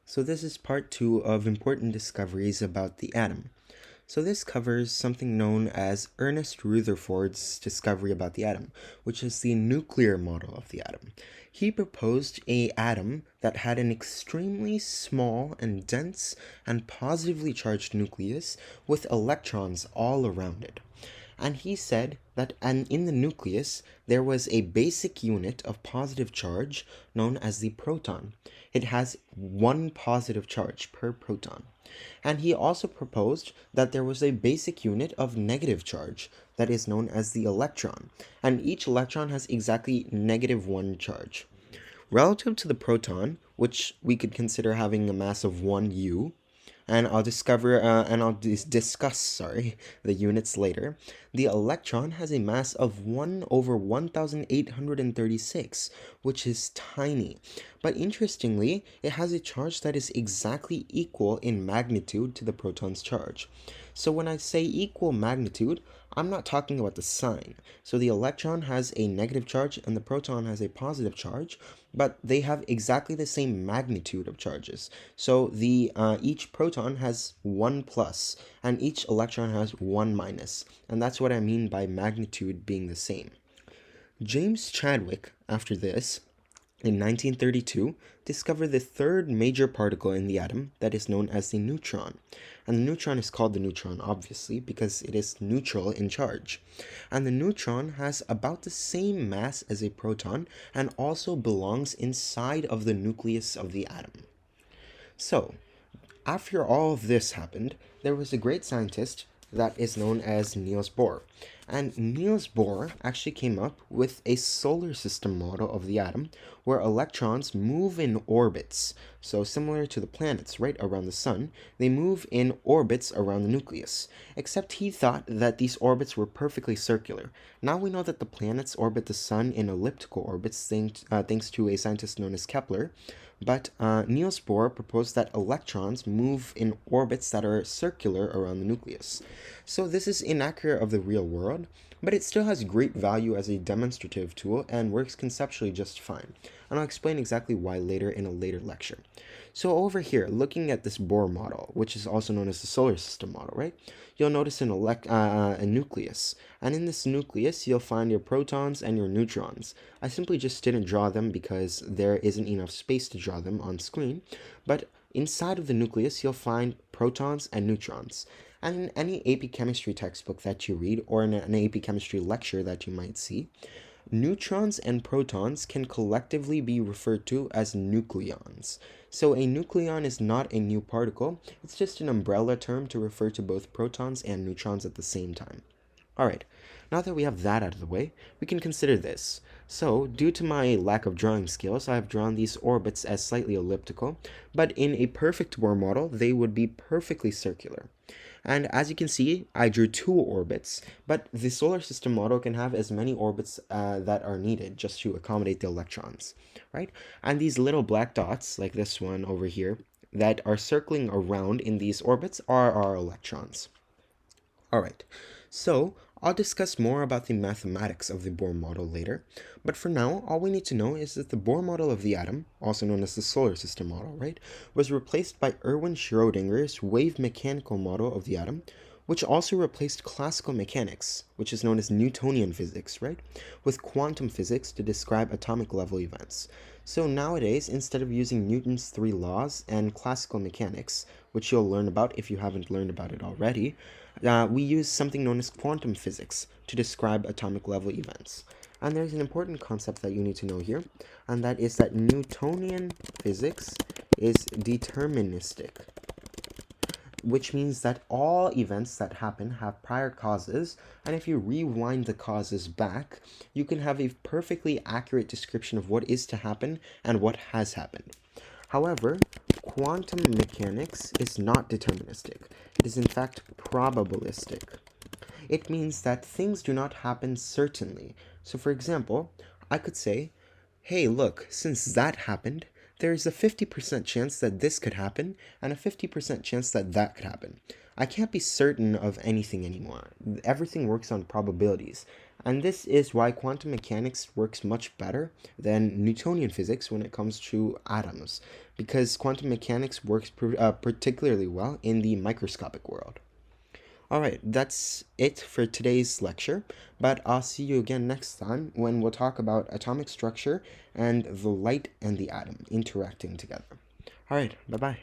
So this is part 2 of important discoveries about the atom. So this covers something known as Ernest Rutherford's discovery about the atom, which is the nuclear model of the atom. He proposed an atom that had an extremely small and dense and positively charged nucleus with electrons all around it. And he said that in the nucleus there was a basic unit of positive charge known as the proton. It has one positive charge per proton. And he also proposed that there was a basic unit of negative charge that is known as the electron, and each electron has exactly negative 1 charge. Relative to the proton, which we could consider having a mass of 1 U, and I'll discuss the units later. The electron has a mass of 1 over 1836, which is tiny. But interestingly, it has a charge that is exactly equal in magnitude to the proton's charge. So when I say equal magnitude, I'm not talking about the sign. So the electron has a negative charge and the proton has a positive charge, but they have exactly the same magnitude of charges. So the each proton has 1 plus and each electron has 1 minus, and that's what I mean by magnitude being the same. James Chadwick, after this, in 1932, discovered the third major particle in the atom that is known as the neutron. And the neutron is called the neutron, obviously, because it is neutral in charge. And the neutron has about the same mass as a proton and also belongs inside of the nucleus of the atom. So, after all of this happened, there was a great scientist that is known as Niels Bohr. And Niels Bohr actually came up with a solar system model of the atom where electrons move in orbits. So similar to the planets, right, around the sun, they move in orbits around the nucleus. Except he thought that these orbits were perfectly circular. Now we know that the planets orbit the sun in elliptical orbits thanks to a scientist known as Kepler. But Niels Bohr proposed that electrons move in orbits that are circular around the nucleus. So this is inaccurate of the real world, but it still has great value as a demonstrative tool and works conceptually just fine. And I'll explain exactly why later in a later lecture. So over here, looking at this Bohr model, which is also known as the solar system model, right? You'll notice a nucleus. And in this nucleus, you'll find your protons and your neutrons. I simply just didn't draw them because there isn't enough space to draw them on screen. But inside of the nucleus, you'll find protons and neutrons. And in any AP chemistry textbook that you read, or in an AP chemistry lecture that you might see, neutrons and protons can collectively be referred to as nucleons. So a nucleon is not a new particle, it's just an umbrella term to refer to both protons and neutrons at the same time. Alright, now that we have that out of the way, we can consider this. So, due to my lack of drawing skills, I have drawn these orbits as slightly elliptical, but in a perfect Bohr model, they would be perfectly circular. And as you can see, I drew 2 orbits, but the solar system model can have as many orbits that are needed just to accommodate the electrons, right? And these little black dots, like this one over here, that are circling around in these orbits are our electrons. Alright, so I'll discuss more about the mathematics of the Bohr model later, but for now, all we need to know is that the Bohr model of the atom, also known as the solar system model, right, was replaced by Erwin Schrödinger's wave mechanical model of the atom, which also replaced classical mechanics, which is known as Newtonian physics, right, with quantum physics to describe atomic level events. So nowadays, instead of using Newton's 3 laws and classical mechanics, which you'll learn about if you haven't learned about it already, we use something known as quantum physics to describe atomic level events. And there's an important concept that you need to know here, and that is that Newtonian physics is deterministic, which means that all events that happen have prior causes, and if you rewind the causes back, you can have a perfectly accurate description of what is to happen and what has happened. However, quantum mechanics is not deterministic. It is in fact probabilistic. It means that things do not happen certainly. So for example, I could say, hey, look, since that happened, there is a 50% chance that this could happen and a 50% chance that that could happen. I can't be certain of anything anymore. Everything works on probabilities. And this is why quantum mechanics works much better than Newtonian physics when it comes to atoms, because quantum mechanics works particularly well in the microscopic world. Alright, that's it for today's lecture, but I'll see you again next time when we'll talk about atomic structure and the light and the atom interacting together. Alright, bye-bye.